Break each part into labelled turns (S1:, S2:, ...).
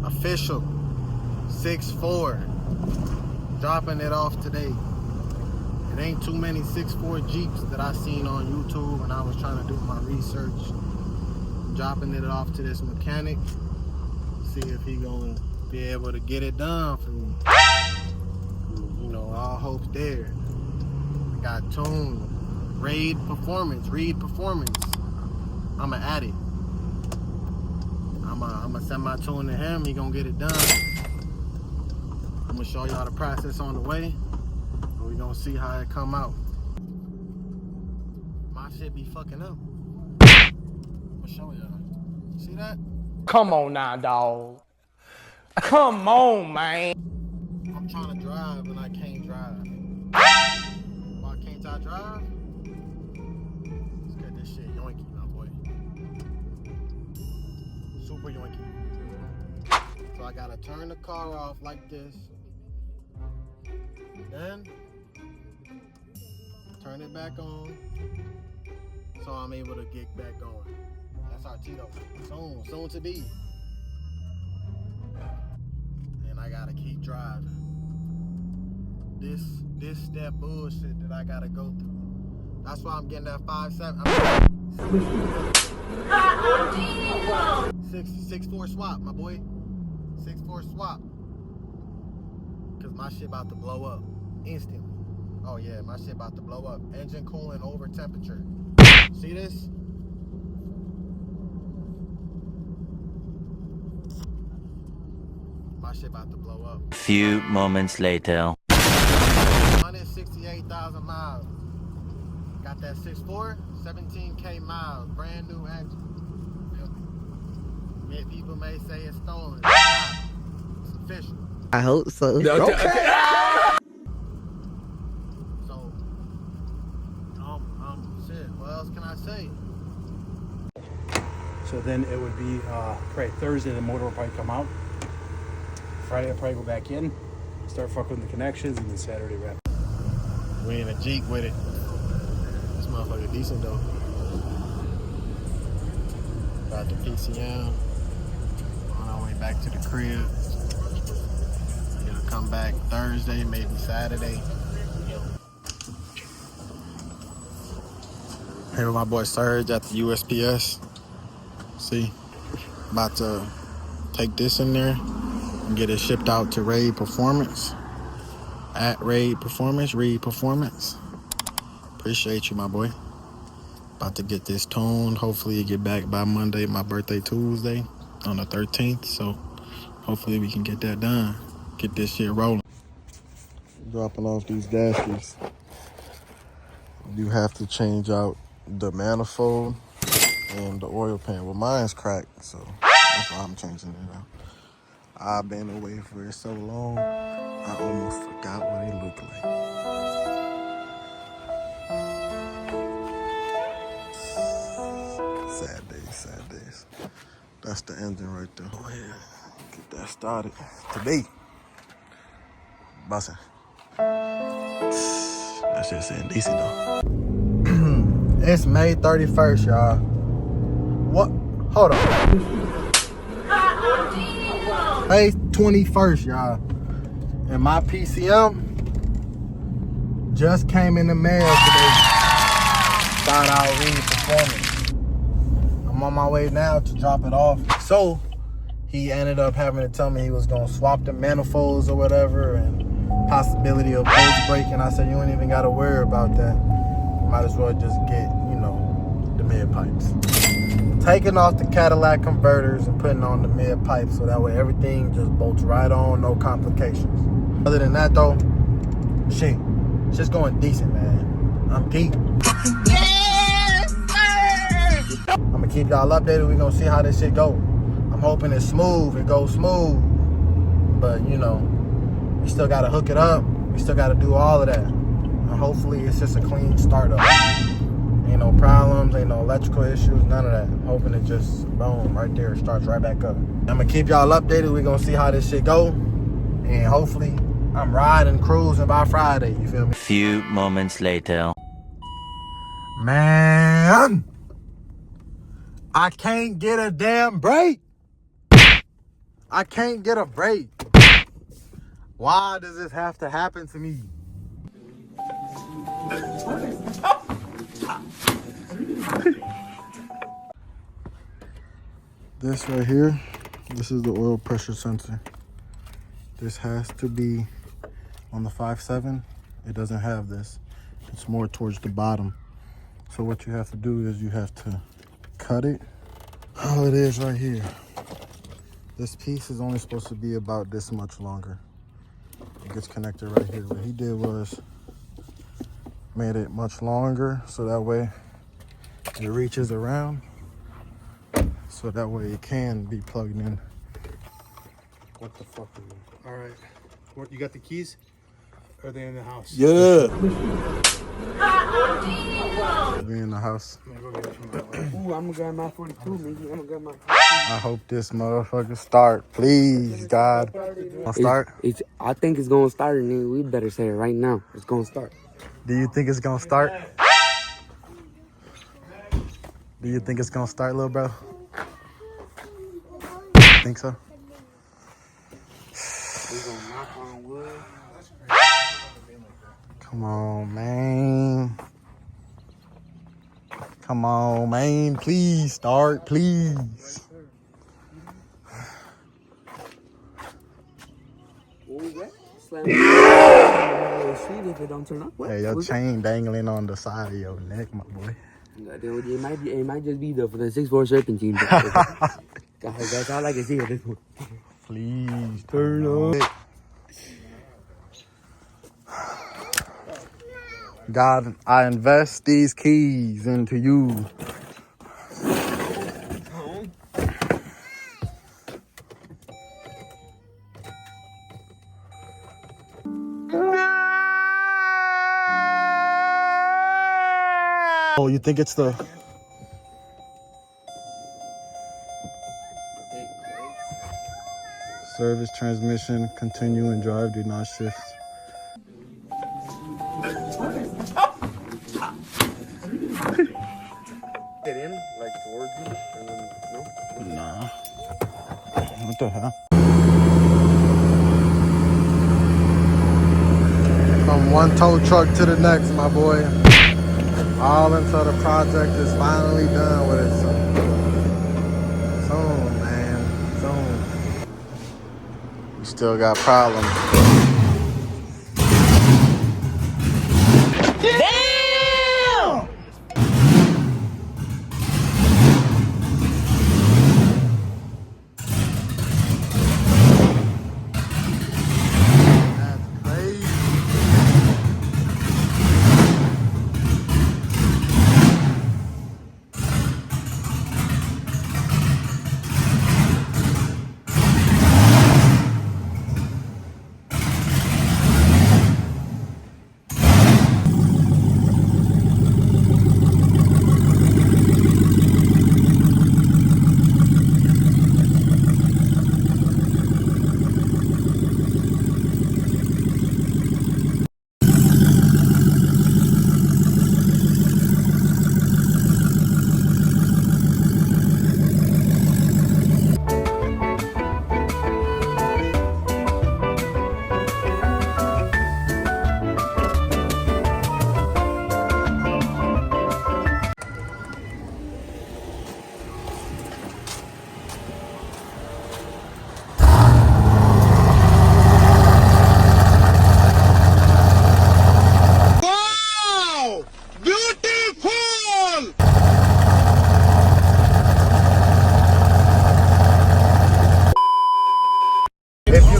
S1: Official 6'4", dropping it off today. It ain't too many 6'4" Jeeps that I seen on YouTube when I was trying to do my research. Dropping it off to this mechanic, see if he gonna be able to get it done for me. You know, all hope's there. I got tuned, Reed Performance. I'ma add it. I'ma send my tune to him. He gonna get it done. I'm gonna show y'all the process on the way. And we gonna see how it come out. My shit be fucking up. I'm gonna show y'all. See that?
S2: Come on now, dog. Come on, man.
S1: I'm trying to drive and I can't drive. Why can't I drive? Let's get this shit yoinky, my boy. Super yoinky. So I gotta turn the car off like this. Then turn it back on so I'm able to get back going. That's our Tito. Soon to be. And I gotta keep driving. This that bullshit that I gotta go through. That's why I'm getting that 5.7. 6'4" swap, my boy. 6'4" swap. Cause my shit about to blow up instantly. Oh yeah, my shit about to blow up. Engine cooling over temperature. See this? My shit about to blow up.
S3: Few moments later.
S1: 168,000 miles. Got that 6'4", 17K miles, brand new engine. Yeah, people may say it's stolen. It's official.
S4: I hope so.
S2: Okay.
S1: So, shit. What else can I say?
S5: So then it would be probably Thursday the motor will probably come out. Friday I'll probably go back in, start fucking with the connections, and then Saturday wrap.
S1: We in a Jeep with it. This motherfucker decent though. Got the PCM. On our way back to the crib. It'll come back Thursday, maybe Saturday. Here with my boy Serge at the USPS. See, about to take this in there and get it shipped out to Reed Performance. At Reed Performance. Appreciate you, my boy. About to get this tuned. Hopefully you get back by Monday, my birthday Tuesday on the 13th. So hopefully we can get that done. Get this shit rolling. Dropping off these gaskets. You have to change out the manifold and the oil pan. Well, mine's cracked, so that's why I'm changing it out. I've been away for it so long, I almost forgot what it looked like. Sad days. That's the engine right there. Go ahead, get that started today. Bussin'. That shit saying decent though. It's May 31st, y'all. What? Hold on. May 21st, y'all. And my PCM just came in the mail today. Shout out Reed Performance. I'm on my way now to drop it off. So he ended up having to tell me he was gonna swap the manifolds or whatever, and possibility of post breaking. I said, you ain't even gotta worry about that. Might as well just get, the mid pipes. Taking off the Cadillac converters and putting on the mid pipes so that way everything just bolts right on, no complications. Other than that though, shit's going decent, man. I'm geek. I'm gonna keep y'all updated. We're gonna see how this shit go. I'm hoping it's smooth, it goes smooth. But we still gotta hook it up. We still gotta do all of that. And hopefully it's just a clean startup. Ain't no problems, ain't no electrical issues, none of that. I'm hoping it just, boom, right there, starts right back up. I'm gonna keep y'all updated. We're gonna see how this shit go. And hopefully I'm riding, cruising by Friday, you feel me?
S3: Few moments later.
S1: Man, I can't get a damn break. I can't get a break. Why does this have to happen to me? This right here, this is the oil pressure sensor. This has to be on the 5.7. It doesn't have this. It's more towards the bottom. So what you have to do is you have to cut it. All it is right here. This piece is only supposed to be about this much longer. It gets connected right here. What he did was made it much longer so that way it reaches around. So that way it can be plugged in.
S5: What the fuck are you? All right. What, you got the keys? Are they in the house?
S1: Yeah. Be in the house.
S5: I'm gonna go get it.
S2: Ooh, I'm gonna grab my 42, maybe. I'm gonna grab my.
S1: I hope this motherfucker start. Please, God. I'll start.
S4: I think it's gonna start, and then we better say it right now. It's gonna start.
S1: Do you think it's gonna start? Do you think it's gonna start, little bro? Think so?
S4: We gonna knock on wood.
S1: Come on, man. Come on, man. Please start, please.
S4: What was that? Slam it. Shoot if it don't turn up. What?
S1: Hey, your chain dangling on the side of your neck, my boy.
S4: It might just be for the 6'4" serpentine. That's all I can see at this point.
S1: Please turn up. God, I invest these keys into you. Oh, you think it's the... Service, transmission, continue and drive, do not shift.
S4: Get in, like towards you, and then, no?
S1: Nah. What the hell? From one tow truck to the next, my boy. All until the project is finally done with it. Soon, man. Soon. We still got problems.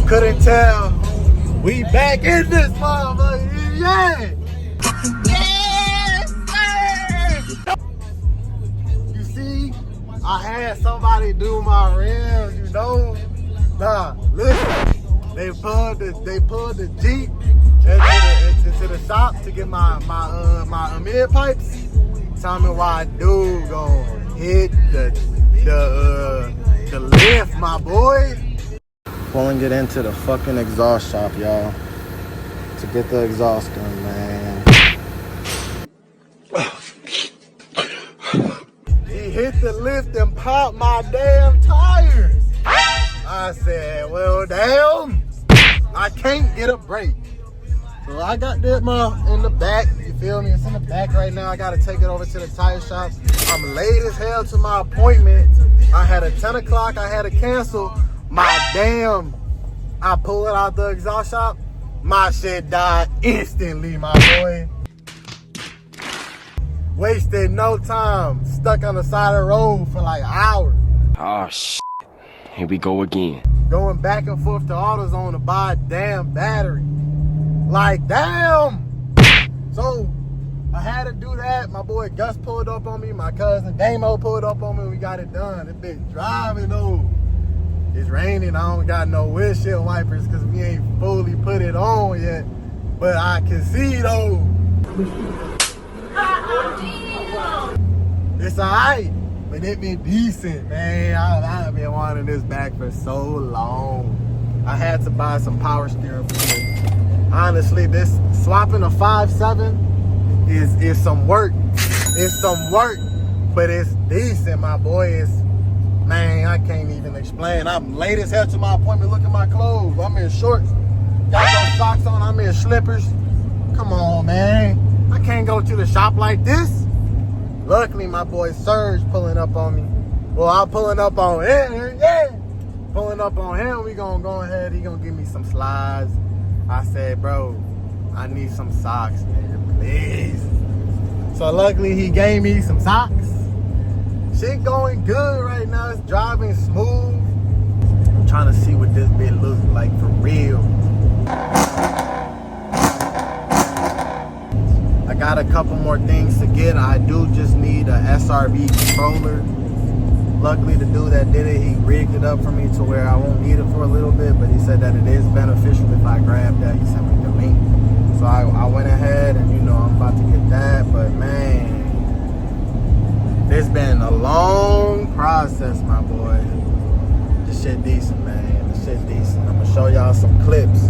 S1: Couldn't tell. We back in this motherfucker. Yeah. Yes, sir. You see, I had somebody do my rims, you know. Nah, listen. They pulled the Jeep into the shop to get my mid pipes. Tell me why dude gon' hit the lift, my boy. Pulling it into the fucking exhaust shop, y'all, to get the exhaust done, man. He hit the lift and popped my damn tires. I said, I can't get a break. So I got that in the back, you feel me? It's in the back right now. I gotta take it over to the tire shop. I'm late as hell to my appointment. I had a 10 o'clock, I had to cancel. I pull it out the exhaust shop. My shit died instantly, my boy. Wasted no time. Stuck on the side of the road for like hours.
S6: Oh, shit. Here we go again.
S1: Going back and forth to AutoZone to buy a damn battery. Like, damn! So, I had to do that. My boy Gus pulled up on me. My cousin Damo pulled up on me. We got it done. This bitch driving though. It's raining. I don't got no windshield wipers because we ain't fully put it on yet. But I can see though. It's alright. But it been decent, man. I've been wanting this back for so long. I had to buy some power steering for it. Honestly, this swapping a 5.7 is some work. It's some work, but it's decent, my boy. It's, man, I can't even explain. I'm late as hell to my appointment. Look at my clothes. I'm in shorts. Got no socks on. I'm in slippers. Come on, man. I can't go to the shop like this. Luckily, my boy Serge pulling up on me. Well, I'm pulling up on him. Yeah. Pulling up on him. We gonna go ahead. He gonna give me some slides. I said, bro, I need some socks, man, please. So luckily he gave me some socks. Shit going good right now. It's driving smooth. I'm trying to see what this bit looks like for real. I got a couple more things to get. I do just need a SRB controller. Luckily, the dude that did it, he rigged it up for me to where I won't need it for a little bit, but he said that it is beneficial if I grab that. He sent me the link. So I went ahead and, you know, I'm about to get that. But, man, it's been a long process, my boy. This shit decent, man. This shit decent. I'm going to show y'all some clips.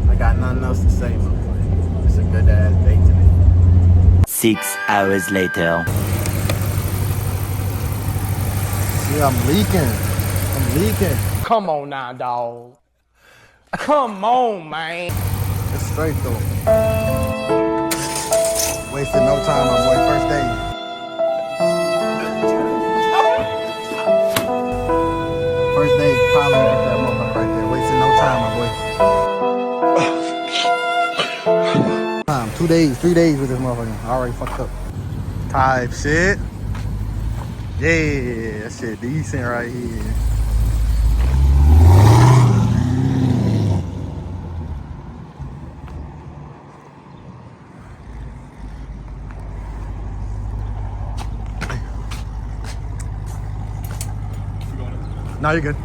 S1: I got nothing else to say, my boy. It's a good ass day today.
S3: 6 hours later.
S1: See, I'm leaking.
S2: Come on now, dog. Come on, man.
S1: It's straight though. Wasted no time, my boy. First day. First day, probably with that motherfucker right there. Wasted no time, my boy. 2 days, 3 days with this motherfucker. I already fucked up. Type shit. Yeah, that shit decent right here. No, you're good.